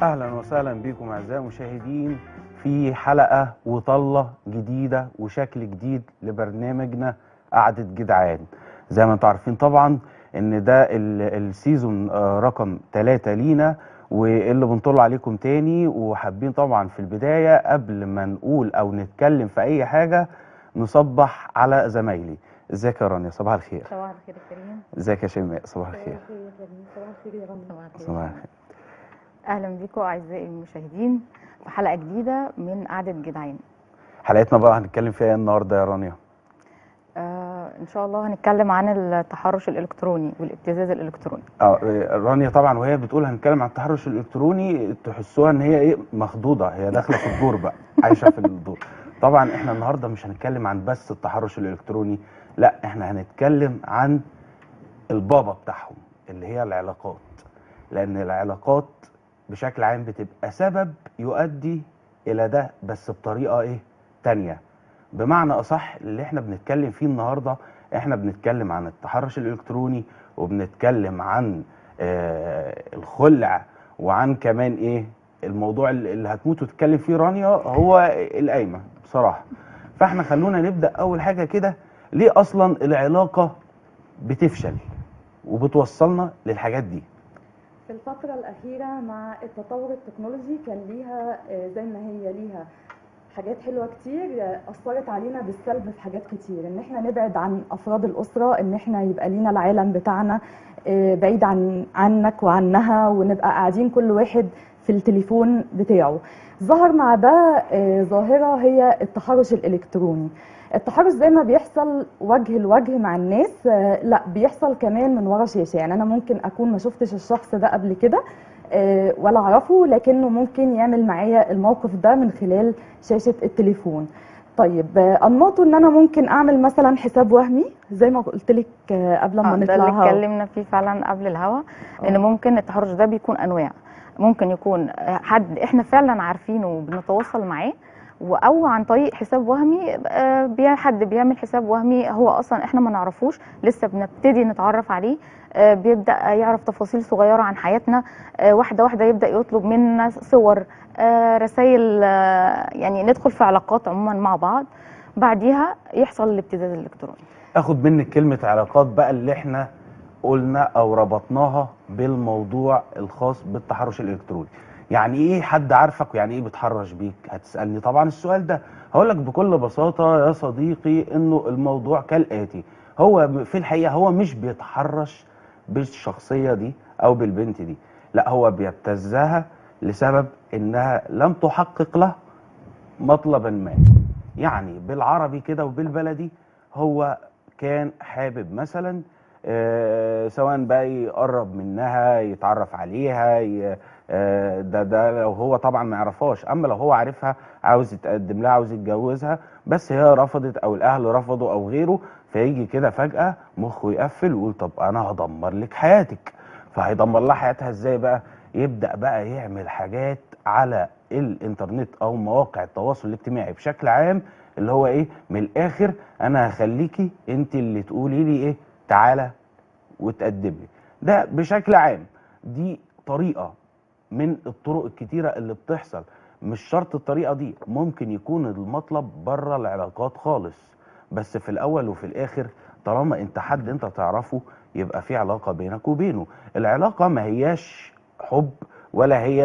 اهلا وسهلا بكم اعزائي المشاهدين في حلقه وطله جديده وشكل جديد لبرنامجنا قعده جدعان. زي ما انتم عارفين طبعا ان ده السيزون رقم 3 لينا، واللي بنطل عليكم تاني. وحابين طبعا في البدايه قبل ما نقول او نتكلم في اي حاجه نصبح على زمايلي. ازيك يا رانيا؟ صباح الخير. صباح الخير يا كريم. ازيك يا شيماء؟ صباح الخير. صباح الخير يا كريم. صباح الخير يا رنا. صباح الخير. صباح الخير. اهلا بكم اعزائي المشاهدين في حلقه جديده من قعده جدعان. حلقتنا بقى هنتكلم فيها ايه النهارده يا رانيا؟ ان شاء الله هنتكلم عن التحرش الالكتروني والابتزاز الالكتروني. رانيا طبعا وهي بتقول هنتكلم عن التحرش الالكتروني تحسوها ان هي ايه، مخضوضه، هي داخله في الدور بقى، عايشه في الدور. طبعا احنا النهارده مش هنتكلم عن بس التحرش الالكتروني، لا احنا هنتكلم عن البابا بتاعهم اللي هي العلاقات. لان العلاقات بشكل عام بتبقى سبب يؤدي الى ده، بس بطريقه ايه تانية. بمعنى اصح اللي احنا بنتكلم فيه النهارده، احنا بنتكلم عن التحرش الالكتروني، وبنتكلم عن الخلع، وعن كمان ايه الموضوع اللي هتموت وتتكلم فيه رانيا هو القايمه بصراحه. فاحنا خلونا نبدا اول حاجه كده، ليه اصلا العلاقه بتفشل وبتوصلنا للحاجات دي؟ في الفترة الأخيرة مع التطور التكنولوجي كان ليها زي ما هي ليها حاجات حلوة كتير، أثرت علينا بالسلب في حاجات كتير. إن احنا نبعد عن أفراد الأسرة، إن احنا يبقى لينا العالم بتاعنا بعيد عنك وعنها، ونبقى قاعدين كل واحد في التليفون بتاعه. ظهر مع ده ظاهرة هي التحرش الإلكتروني. التحرش زي ما بيحصل وجه لوجه مع الناس، لا بيحصل كمان من ورا شاشة. يعني أنا ممكن أكون ما شفتش الشخص ده قبل كده ولا أعرفه، لكنه ممكن يعمل معايا الموقف ده من خلال شاشة التليفون. طيب أنماطه إن أنا ممكن أعمل مثلا حساب وهمي زي ما قلت لك قبل ما ده نطلع اللي هوا. اتكلمنا فيه فعلا قبل الهوا، ان ممكن التحرش ده بيكون انواع. ممكن يكون حد احنا فعلا عارفينه وبنتواصل معاه، او عن طريق حساب وهمي. حد بيعمل حساب وهمي هو اصلا احنا ما نعرفوش، لسه بنبتدي نتعرف عليه. بيبدا يعرف تفاصيل صغيره عن حياتنا، واحده واحده يبدا يطلب منا صور، رسائل، يعني ندخل في علاقات عموما مع بعض. بعديها يحصل الابتزاز الالكتروني. اخد منك كلمة علاقات بقى اللي احنا قلنا او ربطناها بالموضوع الخاص بالتحرش الالكتروني. يعني ايه حد عارفك ويعني ايه بيتحرش بيك؟ هتسألني طبعا السؤال ده. هقولك بكل بساطة يا صديقي انه الموضوع كالآتي: هو في الحقيقة هو مش بيتحرش بالشخصية دي او بالبنت دي، لا هو بيبتزها لسبب انها لم تحقق له مطلبا ما. يعني بالعربي كده وبالبلدي، هو كان حابب مثلا سواء بقى يقرب منها، يتعرف عليها، ده لو هو طبعا ما يعرفهاش. اما لو هو عارفها، عاوز يتقدم لها، عاوز يتجوزها، بس هي رفضت او الاهل رفضوا او غيره، فيجي كده فجأة مخه يقفل ويقول طب انا هدمر لك حياتك. فهيدمر لها حياتها ازاي بقى؟ يبدأ بقى يعمل حاجات على الانترنت او مواقع التواصل الاجتماعي بشكل عام، اللي هو ايه، من الاخر انا هخليكي انت اللي تقولي لي ايه، تعالى وتقدم لي. ده بشكل عام دي طريقة من الطرق الكتيرة اللي بتحصل. مش شرط الطريقة دي، ممكن يكون المطلب بره العلاقات خالص، بس في الاول وفي الاخر طالما انت حد انت تعرفه يبقى في علاقة بينك وبينه. العلاقة ما هياش حب، ولا هي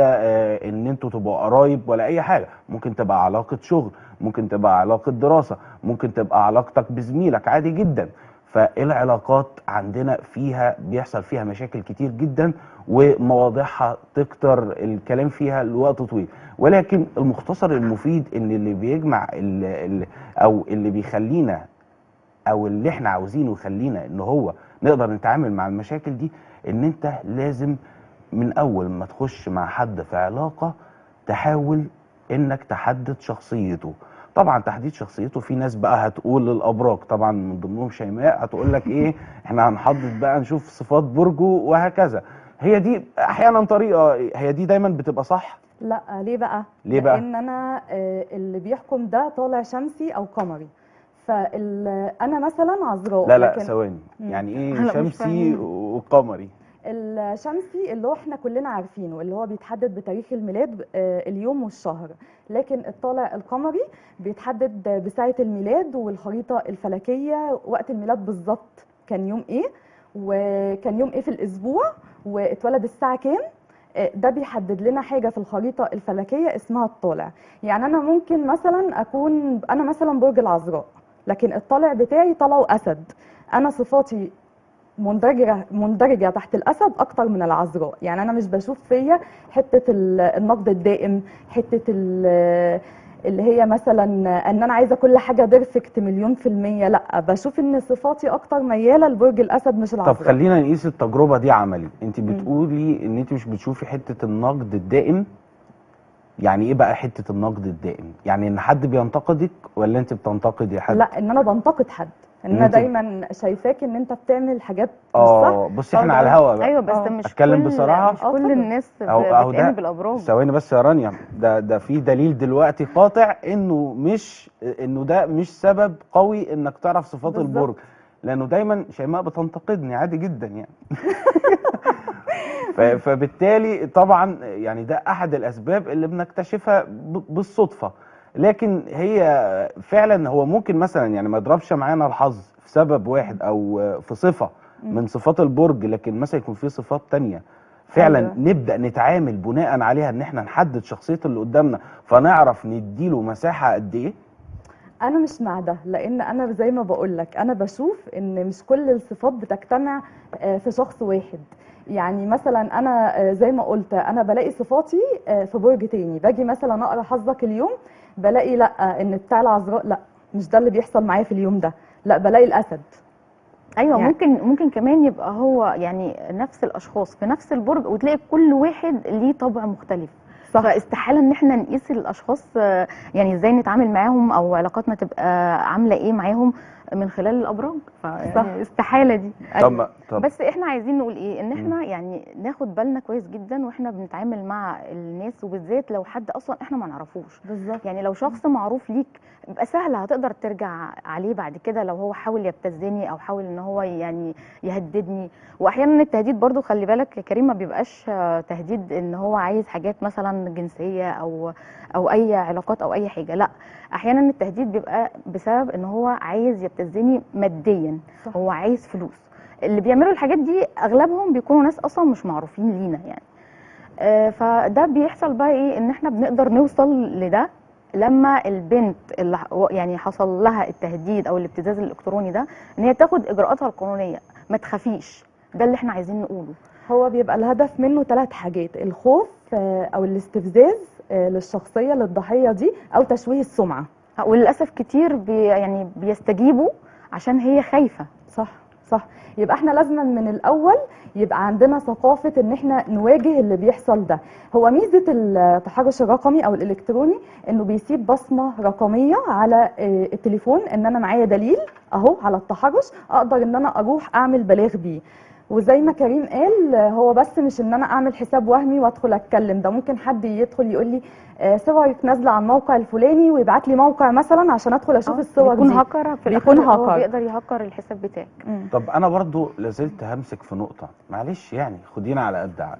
ان انتوا تبقوا قرايب ولا اي حاجة. ممكن تبقى علاقة شغل، ممكن تبقى علاقة دراسة، ممكن تبقى علاقتك بزميلك عادي جدا. فالعلاقات عندنا فيها بيحصل فيها مشاكل كتير جدا، ومواضيعها تكتر الكلام فيها لوقت طويل. ولكن المختصر المفيد ان اللي بيجمع او اللي بيخلينا، او اللي احنا عاوزينه يخلينا ان هو نقدر نتعامل مع المشاكل دي، ان انت لازم من اول ما تخش مع حد في علاقة تحاول انك تحدد شخصيته. طبعا تحديد شخصيته، في ناس بقى هتقول للابراج، طبعا من ضمنهم شيماء، هتقول لك ايه، احنا هنحدد بقى نشوف صفات برجه وهكذا. هي دي احيانا طريقة، هي دي دايما بتبقى صح؟ لا، ليه بقى؟ ليه بقى؟ لان انا اللي بيحكم ده طالع شمسي او قمري. فانا مثلا عذراء، لا لا لكن ثواني، يعني ايه لا مش شمسي فاهمين. وقمري؟ الشمسي اللي هو احنا كلنا عارفينه، اللي هو بيتحدد بتاريخ الميلاد اليوم والشهر. لكن الطالع القمري بيتحدد بساعة الميلاد والخريطة الفلكية، وقت الميلاد بالظبط كان يوم ايه، وكان يوم ايه في الاسبوع، واتولد الساعة كام. ده بيحدد لنا حاجة في الخريطة الفلكية اسمها الطالع. يعني أنا ممكن مثلا أكون أنا مثلا برج العذراء، لكن الطالع بتاعي طلعوا أسد. أنا صفاتي مندرجة تحت الأسد أكتر من العذراء. يعني أنا مش بشوف فيا حتة النقد الدائم، حتة اللي هي مثلا ان انا عايزه كل حاجه بيرفكت مليون في الميه. لا، بشوف ان صفاتي اكتر مياله لبرج الاسد مش العذراء. طب خلينا نقيس التجربه دي عملي. انت بتقولي ان انت مش بتشوفي حته النقد الدائم. يعني ايه بقى حته النقد الدائم؟ يعني ان حد بينتقدك ولا انت بتنتقدي حد؟ لا، ان انا بنتقد حد، ان انا دايما شايفاك ان انت بتعمل حاجات مش صح. بصي احنا على الهوا بقى. ايوه بس مش اتكلم بصراحه. مش كل الناس بتآمن بالابراج. ثواني بس يا رانيا، ده في دليل دلوقتي قاطع انه ده مش سبب قوي انك تعرف صفات البرج، لانه دايما شيماء بتنتقدني عادي جدا يعني. فبالتالي طبعا يعني ده احد الاسباب اللي بنكتشفها بالصدفه. لكن هي فعلا هو ممكن مثلا يعني ما يضربش معانا الحظ في سبب واحد او في صفه من صفات البرج، لكن مثلا يكون في صفات تانية فعلا نبدا نتعامل بناء عليها ان احنا نحدد شخصيه اللي قدامنا فنعرف نديله مساحه قد ايه. انا مش مع ده، لان انا زي ما بقول لك انا بشوف ان مش كل الصفات بتجتمع في شخص واحد. يعني مثلا انا زي ما قلت انا بلاقي صفاتي في برج تاني، باجي مثلا اقرا حظك اليوم بلاقي لا، ان بتاع العذراء لا، مش ده اللي بيحصل معايا في اليوم ده، لا بلاقي الاسد. ايوه يعني ممكن كمان يبقى هو يعني نفس الاشخاص في نفس البرج وتلاقي كل واحد ليه طبع مختلف. صح. فاستحاله ان احنا نقيس الاشخاص يعني ازاي نتعامل معاهم او علاقاتنا تبقى عامله ايه معاهم من خلال الابراج. يعني استحاله دي. طب بس احنا عايزين نقول ايه، ان احنا يعني ناخد بالنا كويس جدا واحنا بنتعامل مع الناس، وبالذات لو حد اصلا احنا ما نعرفوش. بالظبط. يعني لو شخص معروف ليك يبقى سهل هتقدر ترجع عليه بعد كده لو هو حاول يبتزني او حاول ان هو يعني يهددني. واحيانا التهديد برضو خلي بالك يا كريم ما بيبقاش تهديد ان هو عايز حاجات مثلا جنسيه او اي علاقات او اي حاجه. لا، احيانا التهديد بيبقى بسبب ان هو عايز يبتزني ماديا. صح. هو عايز فلوس. اللي بيعملوا الحاجات دي اغلبهم بيكونوا ناس اصلا مش معروفين لينا يعني. فده بيحصل بقى ايه، ان احنا بنقدر نوصل لده لما البنت اللي يعني حصل لها التهديد او الابتزاز الالكتروني ده ان هي تاخد اجراءاتها القانونيه، ما تخافيش. ده اللي احنا عايزين نقوله. هو بيبقى الهدف منه 3 حاجات: الخوف او الاستفزاز للشخصيه للضحيه دي، او تشويه السمعه. وللاسف كتير يعني بيستجيبوا عشان هي خايفه. صح. يبقى احنا لازم من الاول يبقى عندنا ثقافه ان احنا نواجه اللي بيحصل ده. هو ميزه التحرش الرقمي او الالكتروني انه بيسيب بصمه رقميه على التليفون، ان انا معايا دليل اهو على التحرش اقدر ان انا اروح اعمل بلاغ بيه. وزي ما كريم قال هو بس مش ان انا اعمل حساب وهمي وادخل اتكلم، ده ممكن حد يدخل يقول لي صورك نازله على الموقع الفلاني ويبعت لي موقع مثلا عشان ادخل اشوف الصور دي. بيكون هاكر في بيكون الاخر، هاكر. هو بيقدر يهكر الحساب بتاعك. طب انا برضو لازلت همسك في نقطه، معلش يعني خدينا على قد عقل.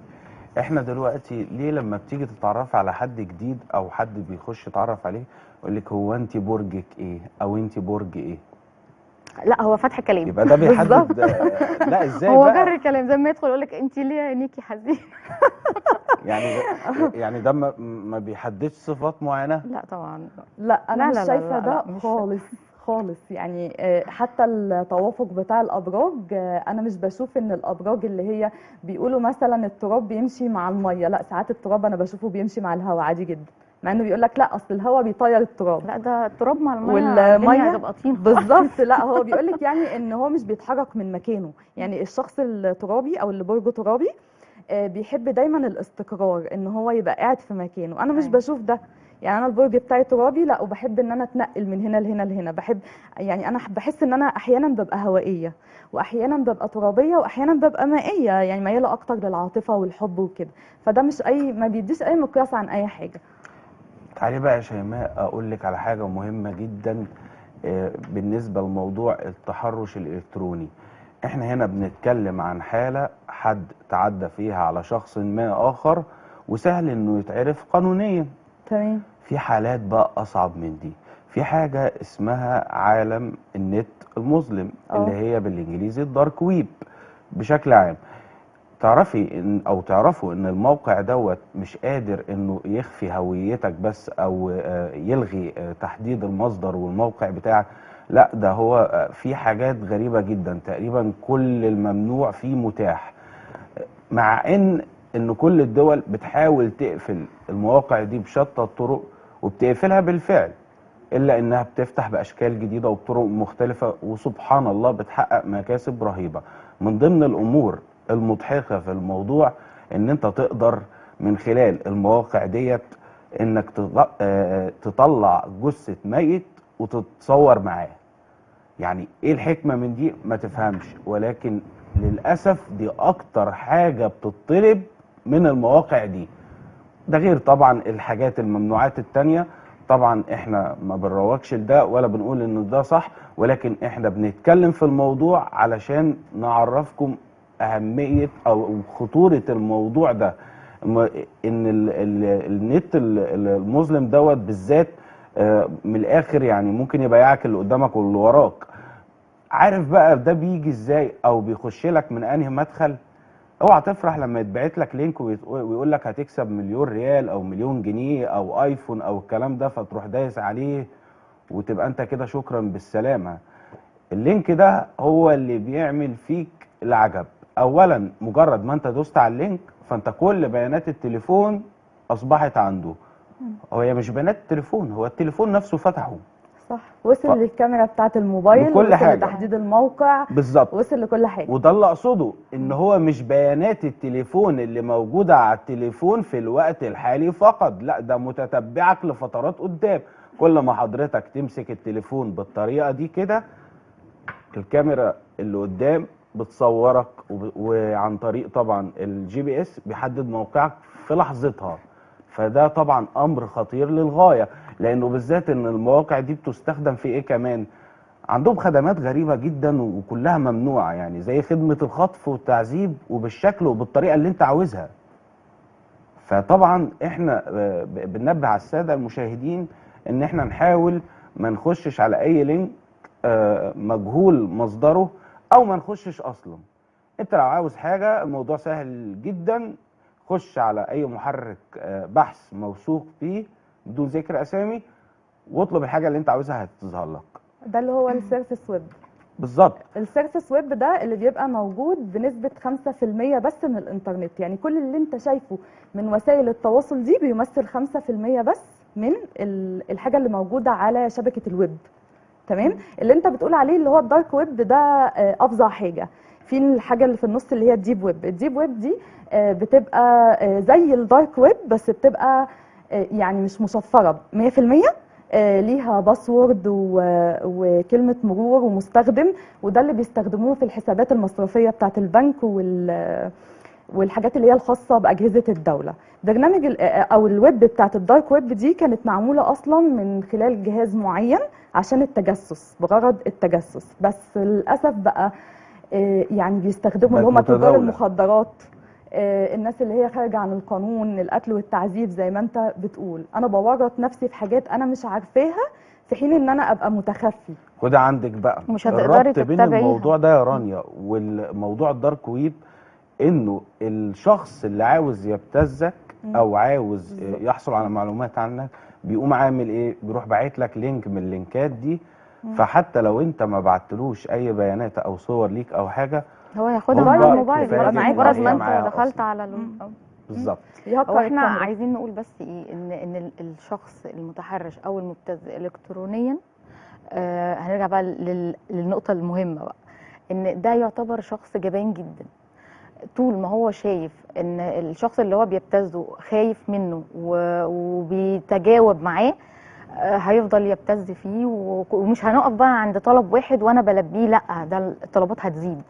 احنا دلوقتي ليه لما بتيجي تتعرفي على حد جديد او حد بيخش يتعرف عليه يقول لك هو انت برجك ايه او انت برج ايه؟ لا، هو فتح كلام. يبقى ده بيحدد. لا ازاي هو بقى؟ هو جر كلام زي ما يدخل يقول لك انت ليه عينيكي حزين. يعني ده ما بيحددش صفات معينه؟ لا طبعا. لا انا مش شايفه ده مش خالص. يعني حتى التوافق بتاع الابراج، انا مش بشوف ان الابراج اللي هي بيقولوا مثلا التراب بيمشي مع الميه، لا ساعات التراب انا بشوفه بيمشي مع الهواء عادي جدا، مع انه بيقول لك لا اصل الهواء بيطير التراب. لا، ده التراب مع الميه والميه هتبقى طين بالظبط. لا هو بيقول لك يعني ان هو مش بيتحرك من مكانه. يعني الشخص الترابي او اللي برجه ترابي بيحب دايما الاستقرار، ان هو يبقى قاعد في مكانه. انا مش بشوف ده. يعني انا البرج بتاعي ترابي، لا وبحب ان انا اتنقل من هنا لهنا لهنا. بحب يعني انا بحس ان انا احيانا ببقى هوائيه واحيانا ببقى ترابيه واحيانا ببقى مائيه، يعني مياله اكتر للعاطفه والحب وكده. فده مش ما بيديش اي مقياس عن اي حاجه. تعالي بقى يا شيماء اقول لك على حاجه مهمه جدا بالنسبه لموضوع التحرش الالكتروني. احنا هنا بنتكلم عن حالة حد تعدى فيها على شخص ما آخر وسهل انه يتعرف قانونيا. تمام. في حالات بقى أصعب من دي، في حاجة اسمها عالم النت المظلم اللي هي بالإنجليزي الدارك ويب بشكل عام. تعرفي ان او تعرفوا ان الموقع دوت مش قادر انه يخفي هويتك بس او يلغي تحديد المصدر والموقع بتاعك، لا ده هو في حاجات غريبة جدا، تقريبا كل الممنوع فيه متاح، مع ان كل الدول بتحاول تقفل المواقع دي بشتى الطرق وبتقفلها بالفعل، الا انها بتفتح باشكال جديده وبطرق مختلفه وسبحان الله بتحقق مكاسب رهيبه. من ضمن الامور المضحكه في الموضوع ان انت تقدر من خلال المواقع ديت انك تطلع جثه ميت وتتصور معاه. يعني ايه الحكمه من دي ما تفهمش، ولكن للاسف دي اكتر حاجه بتطلب من المواقع دي. ده غير طبعا الحاجات الممنوعات التانية. طبعا احنا ما بنروجش لده ولا بنقول ان ده صح، ولكن احنا بنتكلم في الموضوع علشان نعرفكم اهمية او خطورة الموضوع ده. ان النت المظلم دوت بالذات من الاخر يعني ممكن يبيعك اللي قدامك واللي وراك. عارف بقى ده بيجي ازاي او بيخش لك من انهي مدخل؟ اوعى تفرح لما يتبعت لك لينك ويقول لك هتكسب مليون ريال او مليون جنيه او ايفون او الكلام ده، فتروح دايس عليه وتبقى انت كده شكرا بالسلامه. اللينك ده هو اللي بيعمل فيك العجب. اولا مجرد ما انت دوست على اللينك فانت كل بيانات التليفون اصبحت عنده. هي مش بيانات التليفون، هو التليفون نفسه فتحه. صح، وصل للكاميرا بتاعه الموبايل، لكل وصل حاجة. لتحديد الموقع بالظبط، وصل لكل حاجه. وده اللي اقصده، ان هو مش بيانات التليفون اللي موجوده على التليفون في الوقت الحالي فقط، لا ده متتبعك لفترات قدام. كل ما حضرتك تمسك التليفون بالطريقه دي كده، الكاميرا اللي قدام بتصورك وعن طريق طبعا الجي بي اس بيحدد موقعك في لحظتها. فده طبعا امر خطير للغايه، لانه بالذات ان المواقع دي بتستخدم في ايه كمان؟ عندهم خدمات غريبة جدا وكلها ممنوعة، يعني زي خدمة الخطف والتعذيب وبالشكل وبالطريقة اللي انت عاوزها. فطبعا احنا بننبه على السادة المشاهدين ان احنا نحاول ما نخشش على اي لينك مجهول مصدره او ما نخشش اصلا. انت لو عاوز حاجة الموضوع سهل جدا، خش على اي محرك بحث موثوق فيه بدون ذكر اسامي واطلب الحاجة اللي انت عاوزها هتظهر لك. ده اللي هو السيرفس ويب. بالظبط. السيرفس ويب ده اللي بيبقى موجود بنسبة 5% بس من الانترنت، يعني كل اللي انت شايفه من وسائل التواصل دي بيمثل 5% بس من الحاجة اللي موجودة على شبكة الويب. تمام. اللي انت بتقول عليه اللي هو الدارك ويب ده افظع حاجة. في الحاجة اللي في النص اللي هي الديب ويب. الديب ويب دي بتبقى زي الدارك ويب بس بتبقى يعني مش مشفرة 100%، ليها باسورد وكلمة مرور ومستخدم، وده اللي بيستخدموه في الحسابات المصرفية بتاعة البنك والحاجات اللي هي الخاصة بأجهزة الدولة. برنامج أو الويب بتاعة الدارك ويب دي كانت معمولة أصلا من خلال جهاز معين عشان التجسس، بغرض التجسس، بس للأسف بقى يعني بيستخدموا اللي هم تجار المخدرات، الناس اللي هي خارجه عن القانون، القتل والتعذيب زي ما انت بتقول. انا بورط نفسي في حاجات انا مش عارفاها في حين ان انا ابقى متخفي. وده عندك بقى مش هتقدري الربط بين تتبعيها. الموضوع ده يا رانيا والموضوع الدارك ويب، انه الشخص اللي عاوز يبتزك او عاوز يحصل على معلومات عنك بيقوم عامل ايه؟ بيروح باعت لك لينك من اللينكات دي، فحتى لو انت ما بعتلوش اي بيانات او صور ليك او حاجه هو هياخدها من الموبايل كفاية مجرد جداً ما هي انت دخلت أصلاً. على بالظبط. هو احنا عايزين نقول بس ايه، ان الشخص المتحرش او المبتز الكترونيا، هنرجع بقى للنقطه المهمه بقى، ان ده يعتبر شخص جبان جدا. طول ما هو شايف ان الشخص اللي هو بيبتزه خايف منه وبيتجاوب معاه، هيفضل يبتز فيه ومش هنقف بقى عند طلب واحد وانا بلبيه، لا ده الطلبات هتزيد.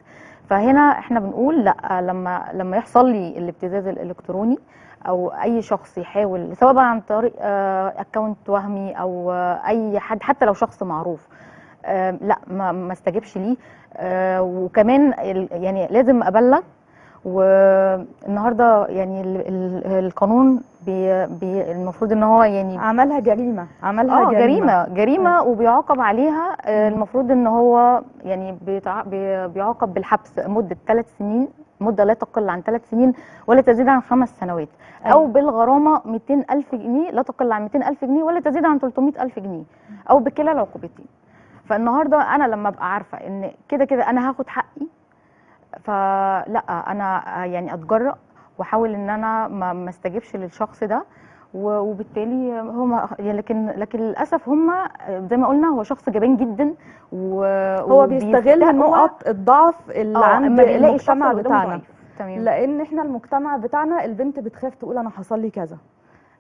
فهنا احنا بنقول لا، لما يحصل لي الابتزاز الالكتروني او اي شخص يحاول سواء بقى عن طريق اكونت وهمي او اي حد، حتى لو شخص معروف، لا ما استجبش ليه. وكمان يعني لازم ابلغ. والنهارده يعني القانون المفروض ان هو يعني عملها جريمه، عملها جريمه وبيعاقب عليها. المفروض ان هو يعني بيعاقب بالحبس مده 3 سنين، مده لا تقل عن 3 سنين ولا تزيد عن 5 سنوات، او بالغرامه 200,000 جنيه لا تقل عن 200,000 جنيه ولا تزيد عن 300,000 جنيه، او بكلا العقوبتين. فالنهارده انا لما ابقى عارفه ان كده كده انا هاخد حقي، فلا انا يعني اتجرأ واحاول ان انا ما استجبش للشخص ده. وبالتالي هم لكن للاسف هم زي ما قلنا هو شخص جبان جدا، هو بيستغل نقط الضعف اللي عند المجتمع بتاعنا. لان احنا المجتمع بتاعنا البنت بتخاف تقول انا حصل لي كذا،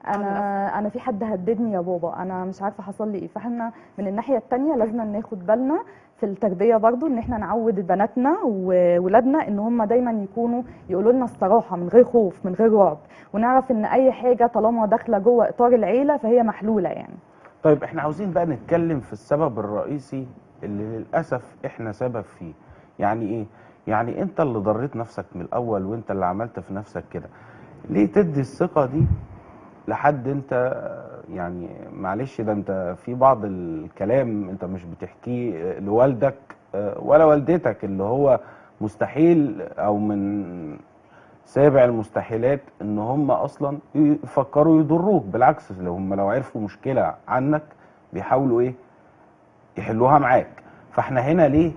انا في حد هددني يا بابا، انا مش عارفه حصل لي ايه. فاحنا من الناحيه الثانيه لازم ناخد بالنا في التربيه برضو، ان احنا نعود بناتنا وولادنا ان هم دايما يكونوا يقولوا لنا الصراحه من غير خوف من غير رعب، ونعرف ان اي حاجه طالما داخله جوه اطار العيله فهي محلوله يعني. طيب احنا عاوزين بقى نتكلم في السبب الرئيسي اللي للاسف احنا سبب فيه. يعني ايه؟ يعني انت اللي ضريت نفسك من الاول، وانت اللي عملت في نفسك كده. ليه تدي الثقه دي لحد انت يعني معلش، ده انت في بعض الكلام انت مش بتحكيه لوالدك ولا والدتك، اللي هو مستحيل او من سابع المستحيلات ان هم اصلا يفكروا يضروك. بالعكس، لو عرفوا مشكله عنك بيحاولوا ايه؟ يحلوها معاك. فاحنا هنا ليه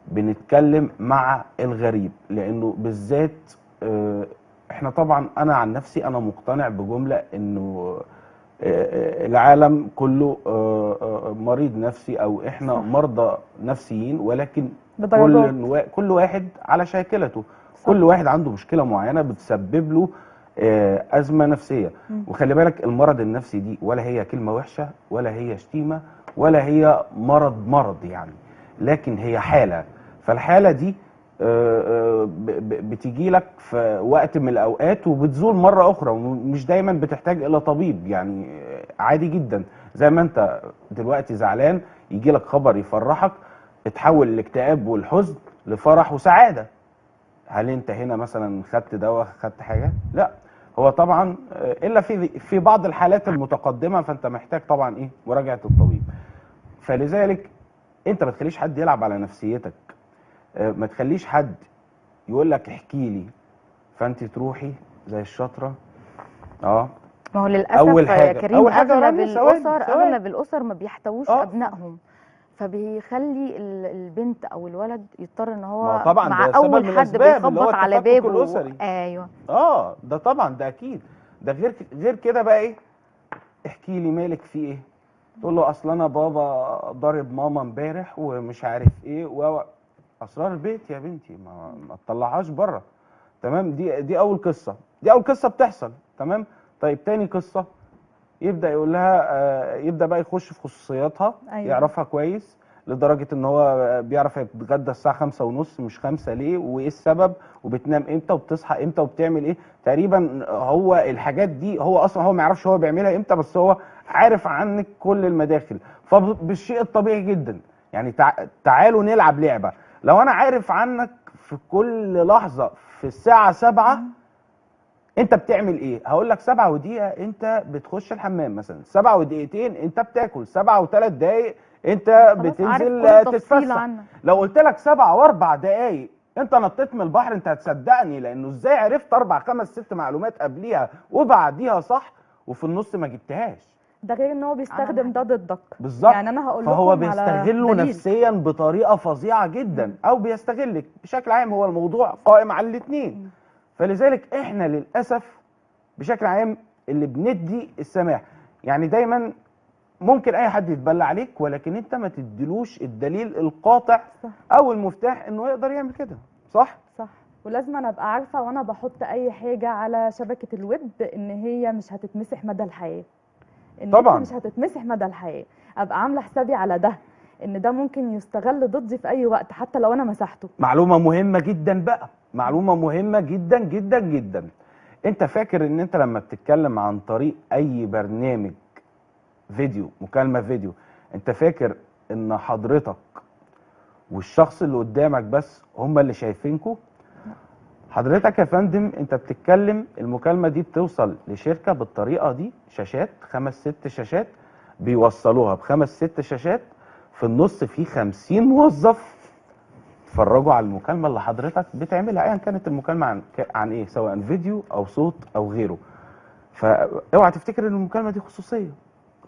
بنتكلم مع الغريب؟ لانه بالذات احنا طبعا انا عن نفسي انا مقتنع بجمله انه العالم كله مريض نفسي، او احنا صح. مرضى نفسيين، ولكن بدرجات. كل واحد على شاكلته. صح. كل واحد عنده مشكله معينه بتسبب له ازمه نفسيه. وخلي بالك المرض النفسي دي ولا هي كلمه وحشه ولا هي شتيمه ولا هي مرض يعني، لكن هي حاله. فالحاله دي بتيجي لك في وقت من الاوقات وبتزول مره اخرى، ومش دايما بتحتاج الى طبيب. يعني عادي جدا، زي ما انت دلوقتي زعلان يجي لك خبر يفرحك، اتحول الاكتئاب والحزن لفرح وسعاده. هل انت هنا مثلا خدت دواء، خدت حاجه؟ لا. هو طبعا الا في بعض الحالات المتقدمه، فانت محتاج طبعا ايه؟ مراجعه الطبيب. فلذلك انت ما تخليش حد يلعب على نفسيتك، ما تخليش حد يقول لك احكي لي فانت تروحي زي الشاطره. ما هو للاسف اول حاجه يا كريم اغلب الاسر ما بيحتووش ابنائهم، فبيخلي البنت او الولد يضطر ان هو طبعا مع اول حد بيخبط على بابه. ايوه ده طبعا ده اكيد. ده غير كده بقى ايه؟ احكي لي مالك في ايه؟ تقول له اصل انا بابا ضارب ماما امبارح ومش عارف ايه اسرار البيت يا بنتي ما تطلعهاش بره. تمام؟ دي اول قصه، دي اول قصه بتحصل. تمام؟ طيب تاني قصه، يبدا يقول لها يبدا بقى يخش في خصوصياتها. أيوة. يعرفها كويس لدرجه ان هو بيعرف يتغدى الساعه 5:30 مش 5 ليه، وايه السبب، وبتنام امتى وبتصحى امتى وبتعمل ايه. تقريبا هو الحاجات دي هو اصلا هو ما يعرفش هو بيعملها امتى، بس هو عارف عنك كل المداخل. فبالشيء الطبيعي جدا يعني تعالوا نلعب لعبه. لو انا عارف عنك في كل لحظه في الساعه 7 انت بتعمل ايه؟ هقول لك 7 ودقيقه انت بتخش الحمام مثلا، 7 ودقيقتين انت بتاكل، 7 و3 دقايق انت بتنزل تتفسح. لو قلت لك 7 و4 دقايق انت نطيت من البحر، انت هتصدقني، لانه ازاي عرفت 4 5 6 معلومات قبليها وبعديها صح وفي النص ما جبتهاش؟ ده غير ان هو بيستخدم ده ضدك بالظبط. يعني انا هقول فهو بيستغله نفسيا بطريقه فظيعه جدا، او بيستغلك بشكل عام. هو الموضوع قائم على الاثنين. فلذلك احنا للاسف بشكل عام اللي بندي السماح. يعني دايما ممكن اي حد يتبلى عليك، ولكن انت ما تديلوش الدليل القاطع صح. او المفتاح انه يقدر يعمل كده. صح؟ صح. ولازم انا ابقى عارفه وانا بحط اي حاجه على شبكه الويب ان هي مش هتتمسح مدى الحياه. ان طبعا مش هتتمسح مدى الحياه. ابقى عامله حسابي على ده، ان ده ممكن يستغل ضدي في اي وقت حتى لو انا مسحته. معلومه مهمه جدا بقى، معلومه مهمه جدا جدا جدا. انت فاكر ان انت لما بتتكلم عن طريق اي برنامج فيديو، مكالمه فيديو، انت فاكر ان حضرتك والشخص اللي قدامك بس هما اللي شايفينكوا. حضرتك يا فندم انت بتتكلم، المكالمة دي بتوصل لشركة بالطريقة دي، شاشات 5 6 شاشات بيوصلوها ب5 6 شاشات، في النص في 50 موظف اتفرجوا على المكالمة اللي حضرتك بتعملها، ايا كانت المكالمة عن ايه، سواء فيديو او صوت او غيره. فاوعى تفتكر ان المكالمة دي خصوصية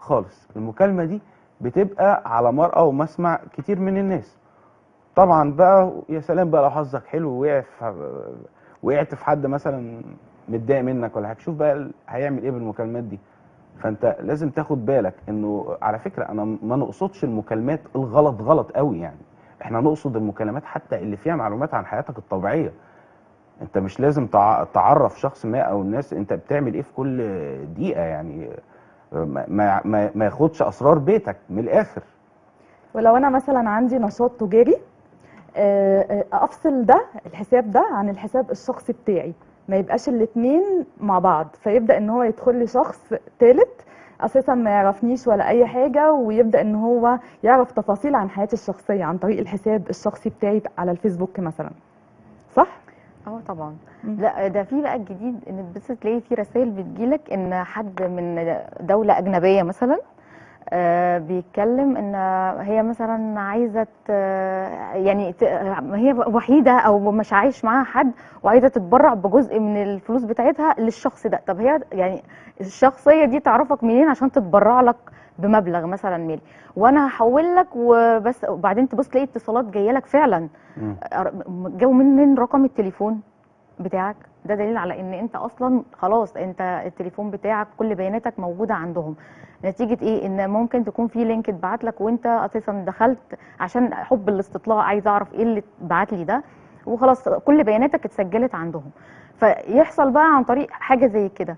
خالص، المكالمة دي بتبقى على مرأى ومسمع كتير من الناس. طبعا بقى يا سلام بقى لو حظك حلو وقعت في حد مثلا متضايق منك ولا حاجه، شوف بقى هيعمل ايه بالمكالمات دي. فانت لازم تاخد بالك انه على فكره انا ما نقصدش المكالمات الغلط غلط قوي يعني، احنا نقصد المكالمات حتى اللي فيها معلومات عن حياتك الطبيعيه. انت مش لازم تعرف شخص ما او الناس انت بتعمل ايه في كل دقيقه يعني، ما ياخدش اسرار بيتك من الاخر. ولو انا مثلا عندي نشاط تجاري، افصل ده الحساب ده عن الحساب الشخصي بتاعي، ما يبقاش الاتنين مع بعض، فيبدأ ان هو يدخل لي شخص ثالث اساسا ما يعرفنيش ولا اي حاجة، ويبدأ ان هو يعرف تفاصيل عن حياتي الشخصية عن طريق الحساب الشخصي بتاعي على الفيسبوك مثلا. صح؟ اه طبعا. لا ده في بقى الجديد ان بس تلاقي في رسائل بتجيلك ان حد من دولة اجنبية مثلا بيتكلم ان هي مثلا عايزه يعني هي وحيده او مش عايش معاها حد وعايزه تتبرع بجزء من الفلوس بتاعتها للشخص ده. طب هي يعني الشخصيه دي تعرفك منين عشان تتبرع لك بمبلغ مثلا مالي، وانا هحول لك وبس، وبعدين تبص تلاقي اتصالات جايه لك فعلا جو من رقم التليفون بتاعك. ده دليل على ان انت اصلا خلاص انت التليفون بتاعك كل بياناتك موجوده عندهم. نتيجه ايه؟ ان ممكن تكون في لينك اتبعت لك وانت اساسا دخلت عشان حب الاستطلاع، عايز اعرف ايه اللي اتبعت لي ده، وخلاص كل بياناتك اتسجلت عندهم. فيحصل بقى عن طريق حاجه زي كده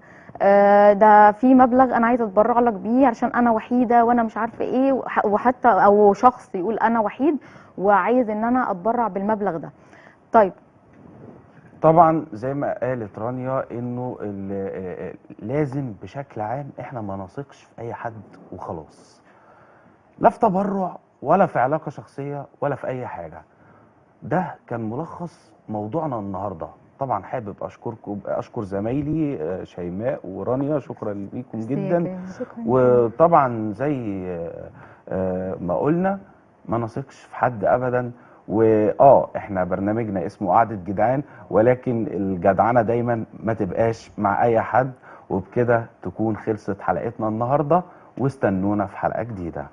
ده في مبلغ انا عايزه اتبرع لك بيه عشان انا وحيده وانا مش عارفه ايه، وحتى او شخص يقول انا وحيد وعايز ان انا اتبرع بالمبلغ ده. طيب طبعا زي ما قالت رانيا انه لازم بشكل عام احنا ما نثقش في اي حد وخلاص، لا في تبرع ولا في علاقة شخصية ولا في اي حاجة. ده كان ملخص موضوعنا النهاردة. طبعا حابب اشكر زمايلي شيماء ورانيا، شكرا ليكم جدا. شكرا. وطبعا زي ما قلنا ما نثقش في حد ابدا، احنا برنامجنا اسمه قعدة جدعان، ولكن الجدعنة دايما ما تبقاش مع اي حد. وبكده تكون خلصت حلقتنا النهاردة، واستنونا في حلقة جديدة.